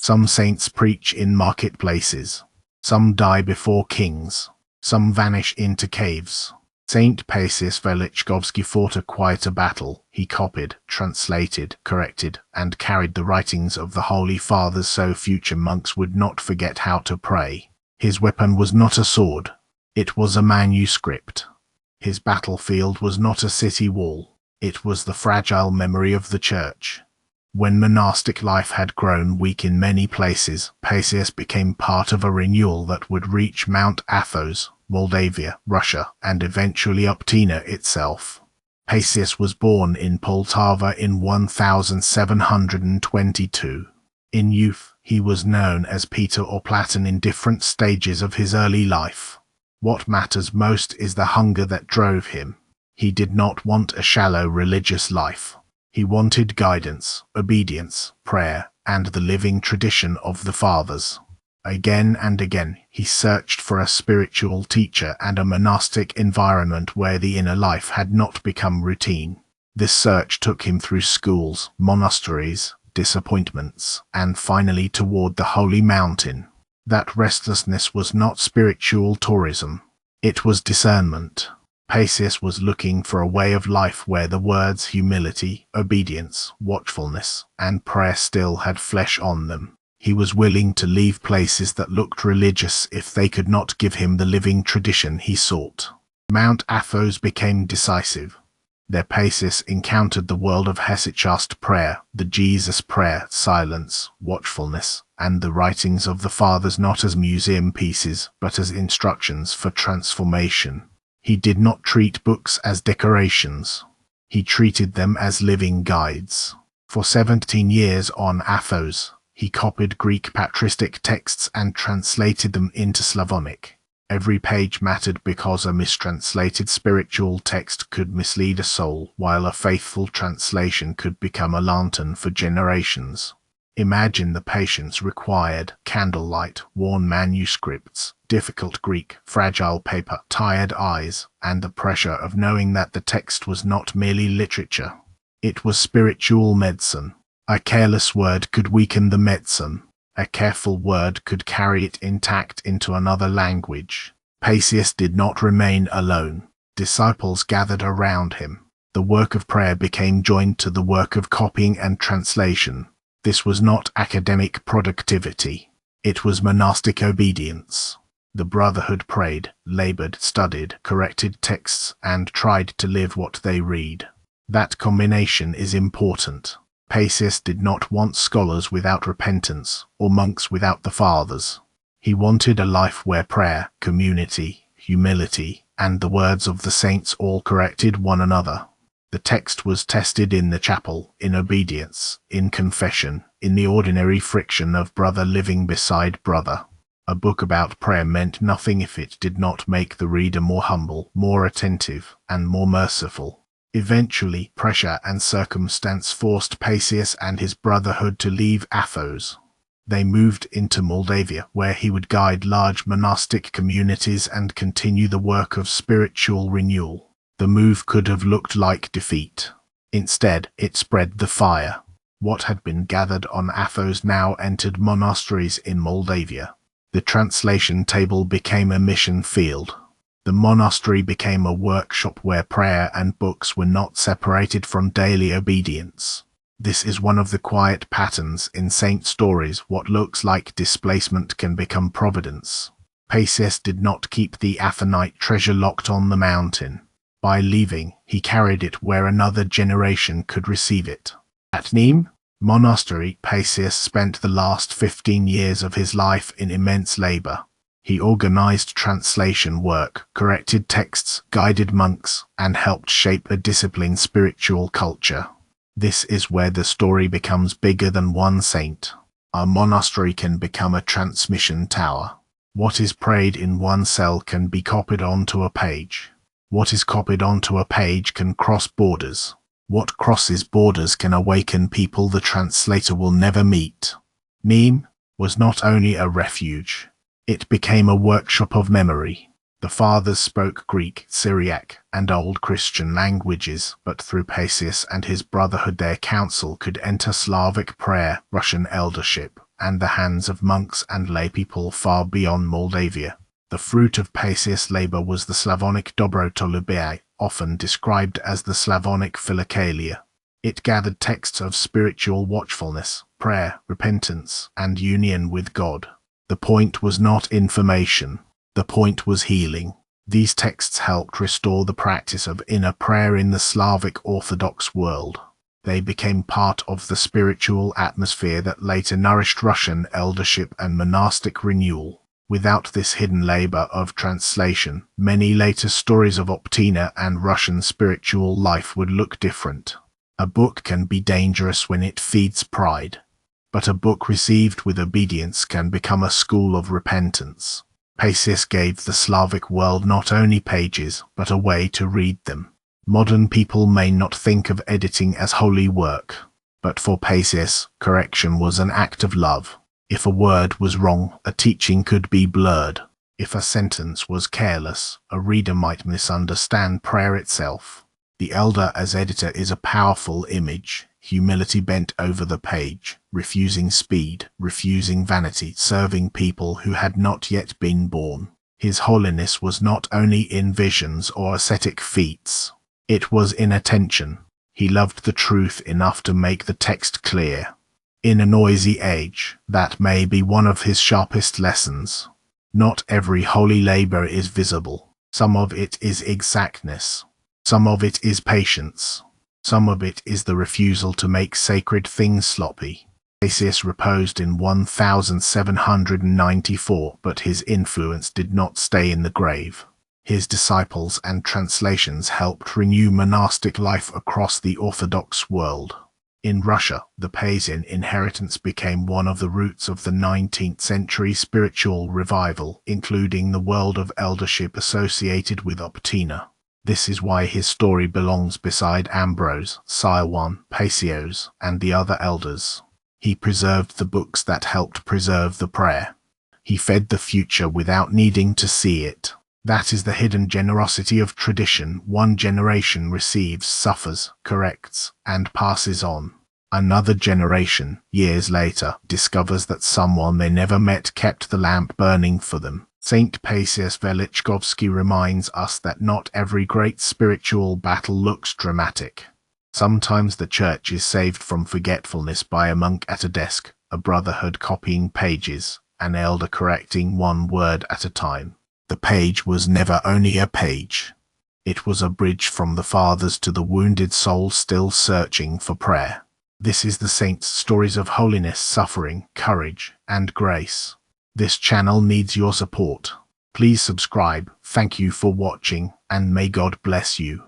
Some saints preach in marketplaces. Some die before kings. Some vanish into caves. Saint Paisius Velichkovsky fought a quieter battle. He copied, translated, corrected, and carried the writings of the Holy Fathers so future monks would not forget how to pray. His weapon was not a sword. It was a manuscript. His battlefield was not a city wall. It was the fragile memory of the Church. When monastic life had grown weak in many places, Paisius became part of a renewal that would reach Mount Athos, Moldavia, Russia, and eventually Uptina itself. Paisius was born in Poltava in 1722. In youth, he was known as Peter or Platon in different stages of his early life. What matters most is the hunger that drove him. He did not want a shallow religious life. He wanted guidance, obedience, prayer, and the living tradition of the Fathers. Again and again, he searched for a spiritual teacher and a monastic environment where the inner life had not become routine. This search took him through schools, monasteries, disappointments, and finally toward the Holy Mountain. That restlessness was not spiritual tourism. It was discernment. Paisius was looking for a way of life where the words humility, obedience, watchfulness, and prayer still had flesh on them. He was willing to leave places that looked religious if they could not give him the living tradition he sought. Mount Athos became decisive. There Paisius encountered the world of hesychast prayer, the Jesus prayer, silence, watchfulness, and the writings of the Fathers not as museum pieces, but as instructions for transformation. He did not treat books as decorations. He treated them as living guides. For 17 years on Athos, he copied Greek patristic texts and translated them into Slavonic. Every page mattered because a mistranslated spiritual text could mislead a soul, while a faithful translation could become a lantern for generations. Imagine the patience required: candlelight, worn manuscripts, difficult Greek, fragile paper, tired eyes, and the pressure of knowing that the text was not merely literature. It was spiritual medicine. A careless word could weaken the medicine. A careful word could carry it intact into another language. Paisius did not remain alone. Disciples gathered around him. The work of prayer became joined to the work of copying and translation. This was not academic productivity. It was monastic obedience. The brotherhood prayed, labored, studied, corrected texts, and tried to live what they read. That combination is important. Paisius did not want scholars without repentance, or monks without the Fathers. He wanted a life where prayer, community, humility, and the words of the saints all corrected one another. The text was tested in the chapel, in obedience, in confession, in the ordinary friction of brother living beside brother. A book about prayer meant nothing if it did not make the reader more humble, more attentive, and more merciful. Eventually, pressure and circumstance forced Paisius and his brotherhood to leave Athos. They moved into Moldavia, where he would guide large monastic communities and continue the work of spiritual renewal. The move could have looked like defeat. Instead, it spread the fire. What had been gathered on Athos now entered monasteries in Moldavia. The translation table became a mission field. The monastery became a workshop where prayer and books were not separated from daily obedience. This is one of the quiet patterns in saint stories. What looks like displacement can become providence. Paisius did not keep the Athonite treasure locked on the mountain. By leaving, he carried it where another generation could receive it. At Nîmes Monastery, Paisius spent the last 15 years of his life in immense labor. He organized translation work, corrected texts, guided monks, and helped shape a disciplined spiritual culture. This is where the story becomes bigger than one saint. A monastery can become a transmission tower. What is prayed in one cell can be copied onto a page. What is copied onto a page can cross borders. What crosses borders can awaken people the translator will never meet. Nîmes was not only a refuge. It became a workshop of memory. The Fathers spoke Greek, Syriac, and Old Christian languages, but through Paisius and his brotherhood their counsel could enter Slavic prayer, Russian eldership, and the hands of monks and laypeople far beyond Moldavia. The fruit of Paisius' labor was the Slavonic Dobrotolubiae, often described as the Slavonic Philokalia. It gathered texts of spiritual watchfulness, prayer, repentance, and union with God. The point was not information. The point was healing. These texts helped restore the practice of inner prayer in the Slavic Orthodox world. They became part of the spiritual atmosphere that later nourished Russian eldership and monastic renewal. Without this hidden labor of translation, many later stories of Optina and Russian spiritual life would look different. A book can be dangerous when it feeds pride, but a book received with obedience can become a school of repentance. Paisius gave the Slavic world not only pages, but a way to read them. Modern people may not think of editing as holy work, but for Paisius, correction was an act of love. If a word was wrong, a teaching could be blurred. If a sentence was careless, a reader might misunderstand prayer itself. The elder as editor is a powerful image. Humility bent over the page, refusing speed, refusing vanity, serving people who had not yet been born. His holiness was not only in visions or ascetic feats. It was in attention. He loved the truth enough to make the text clear. In a noisy age, that may be one of his sharpest lessons. Not every holy labor is visible. Some of it is exactness. Some of it is patience. Some of it is the refusal to make sacred things sloppy. Paisius reposed in 1794, but his influence did not stay in the grave. His disciples and translations helped renew monastic life across the Orthodox world. In Russia, the Paisian inheritance became one of the roots of the 19th century spiritual revival, including the world of eldership associated with Optina. This is why his story belongs beside Ambrose, Sion, Paisios, and the other elders. He preserved the books that helped preserve the prayer. He fed the future without needing to see it. That is the hidden generosity of tradition. One generation receives, suffers, corrects, and passes on. Another generation, years later, discovers that someone they never met kept the lamp burning for them. Saint Paisius Velichkovsky reminds us that not every great spiritual battle looks dramatic. Sometimes the church is saved from forgetfulness by a monk at a desk, a brotherhood copying pages, an elder correcting one word at a time. The page was never only a page. It was a bridge from the fathers to the wounded soul still searching for prayer. This is the saints' stories of holiness, suffering, courage, and grace. This channel needs your support. Please subscribe. Thank you for watching, and may God bless you.